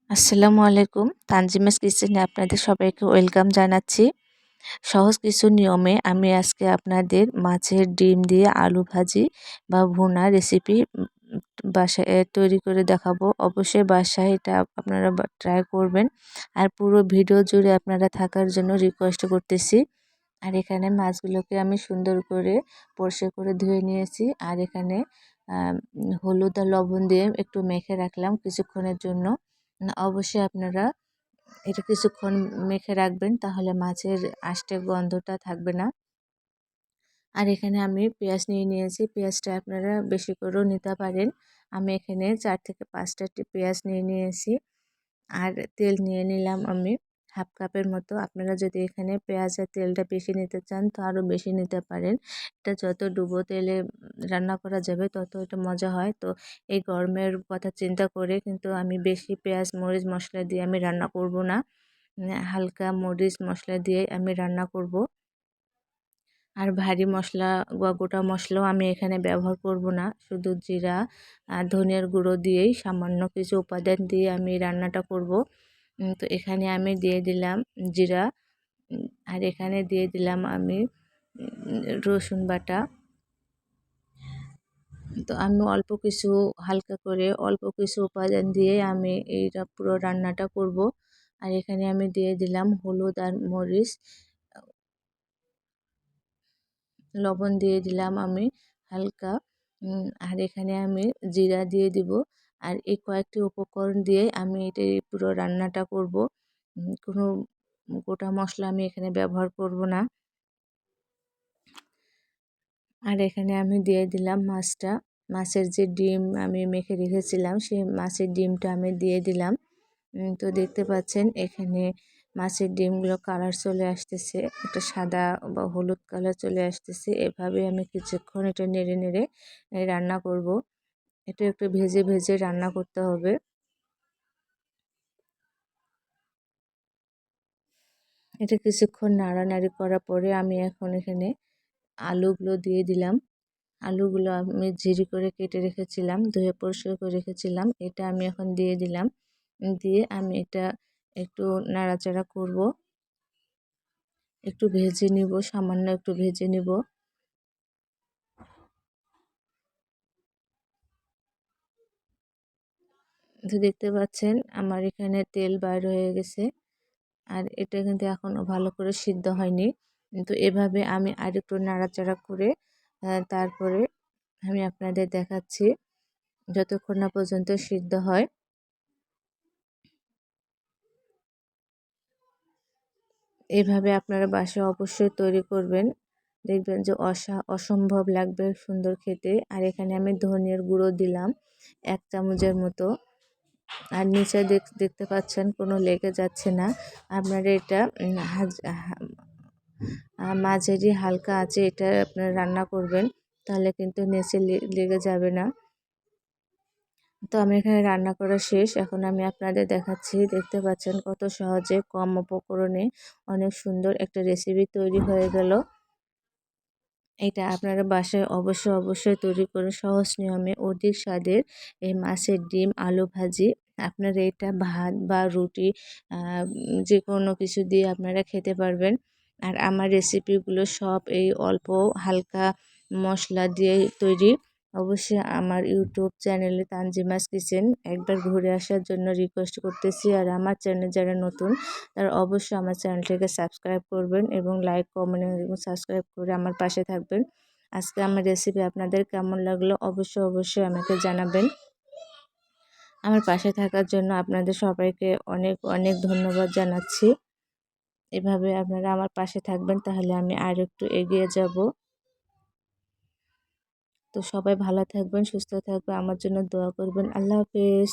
আসসালামু আলাইকুম। তানজিমাস কিচেনে আপনাদের সবাইকে ওয়েলকাম জানাচ্ছি। সহজ কিছু নিয়মে আমি আজকে আপনাদের মাছের ডিম দিয়ে আলু ভাজি বা ভুনা রেসিপি বাসায় তৈরি করে দেখাবো। অবশ্যই বাসায় এটা আপনারা ট্রাই করবেন। আর পুরো ভিডিও জুড়ে আপনারা থাকার জন্য রিকোয়েস্ট করতেছি। আর এখানে মাছগুলোকে আমি সুন্দর করে পরিষ্কার করে ধুয়ে নিয়েছি। আর এখানে হলুদ আর লবণ দিয়ে একটু মেখে রাখলাম কিছুক্ষণের জন্য। অবশ্যই আপনারা এটা কিছুক্ষণ মেখে রাখবেন, তাহলে মাছের আষ্টে গন্ধটা থাকবে না। আর এখানে আমি পেঁয়াজ নিয়ে নিয়েছি। পেঁয়াজটা আপনারা বেশি করেও নিতে পারেন। আমি এখানে 4 থেকে 5টা পেঁয়াজ নিয়ে নিয়েছি। আর তেল নিয়ে নিলাম আমি হাফ কাপের মতো। আপনারা যদি এখানে পেঁয়াজ আর তেলটা বেশি নিতে চান তো আরও বেশি নিতে পারেন। এটা যত ডুবো তেলে রান্না করা যাবে তত এটা মজা হয়। তো এই গরমের কথা চিন্তা করে কিন্তু আমি বেশি পেঁয়াজ মরিচ মশলা দিয়ে আমি রান্না করব না। হালকা মরিচ মশলা দিয়ে আমি রান্না করব। আর ভারী মশলা বা গোটা মশলাও আমি এখানে ব্যবহার করব না। শুধু জিরা আর ধনিয়ার গুঁড়ো দিয়েই সামান্য কিছু উপাদান দিয়ে আমি রান্নাটা করব। তো এখানে আমি দিয়ে দিলাম জিরা, আর এখানে দিয়ে দিলাম আমি রসুন বাটা। তো আমি অল্প কিছু হালকা করে অল্প কিছু উপাদান দিয়ে আমি এইটা পুরো রান্নাটা করব। আর এখানে আমি দিয়ে দিলাম হলুদ আর মরিচ, লবণ দিয়ে দিলাম আমি হালকা। আর এখানে আমি জিরা দিয়ে দিব। আর এই কয়েকটি উপকরণ দিয়ে আমি এটা পুরো রান্নাটা করব। কোনো গোটা মশলা আমি এখানে ব্যবহার করব না। আর এখানে আমি দিয়ে দিলাম মাছটা। মাছের যে ডিম আমি মেখে রেখেছিলাম সেই মাছের ডিমটা আমি দিয়ে দিলাম। তো দেখতে পাচ্ছেন এখানে মাছের ডিমগুলো কালার চলে আসতেছে, একটা সাদা বা হলুদ কালার চলে আসতেছে। এভাবে আমি কিছুক্ষণ এটা নেড়ে নেড়ে রান্না করব। এটা একটু ভেজে ভেজে রান্না করতে হবে। এটা কিছুক্ষণ নাড়ানাড়ি করার পরে আমি এখন এখানে আলুগুলো দিয়ে দিলাম। আলুগুলো আমি ঝিরি করে কেটে রেখেছিলাম, ধুয়ে পরিষ্কার করে রেখেছিলাম। এটা আমি এখন দিয়ে দিলাম। দিয়ে আমি এটা একটু নাড়াচাড়া করব, একটু ভেজে নিব, সামান্য একটু ভেজে নিব। তো দেখতে পাচ্ছেন আমার এখানে তেল বাইর হয়ে গেছে। আর এটা কিন্তু এখনও ভালো করে সিদ্ধ হয়নি। কিন্তু এভাবে আমি আরেকটু নাড়াচাড়া করে তারপরে আমি আপনাদের দেখাচ্ছি যতক্ষণ না পর্যন্ত সিদ্ধ হয়। এভাবে আপনারা বাসায় অবশ্যই তৈরি করবেন। দেখবেন যে অসম্ভব লাগবে সুন্দর খেতে। আর এখানে আমি ধনিয়ার গুঁড়ো দিলাম 1 চামচের মতো। আর নিচে দেখতে পাচ্ছেন কোনো লেগে যাচ্ছে না। আপনারা এটা মাঝারি হালকা আঁচে এটা আপনারা রান্না করবেন, তাহলে কিন্তু নিচে লেগে যাবে না। তো আমি এখানে রান্না করা শেষ। এখন আমি আপনাদের দেখাচ্ছি। দেখতে পাচ্ছেন কত সহজে কম উপকরণে অনেক সুন্দর একটা রেসিপি তৈরি হয়ে গেল। এটা আপনারা বাসায় অবশ্যই তৈরি করে সহজ নিয়মে অধিক স্বাদের এই মাছের ডিম আলু ভাজি। আপনারা এটা ভাত বা রুটি যে কোনো কিছু দিয়ে আপনারা খেতে পারবেন। আর আমার রেসিপিগুলো সব এই অল্প হালকা মশলা দিয়ে তৈরি। অবশ্যই আমার ইউটিউব চ্যানেলে তানজিমাস কিচেন একবার ঘুরে আসার জন্য রিকোয়েস্ট করতেছি। আর আমার চ্যানেল যারা নতুন তারা অবশ্যই আমার চ্যানেলটিকে সাবস্ক্রাইব করবেন এবং লাইক কমেন্ট এবং সাবস্ক্রাইব করে আমার পাশে থাকবেন। আজকে আমার রেসিপি আপনাদের কেমন লাগলো অবশ্যই আমাকে জানাবেন। আমার পাশে থাকার জন্য আপনাদের সবাইকে অনেক অনেক ধন্যবাদ জানাচ্ছি। এভাবে আপনারা আমার পাশে থাকবেন, তাহলে আমি আর একটু এগিয়ে যাব। তো সবাই ভালো থাকবেন, সুস্থ থাকবেন, আমার জন্য দোয়া করবেন। আল্লাহ হাফেজ।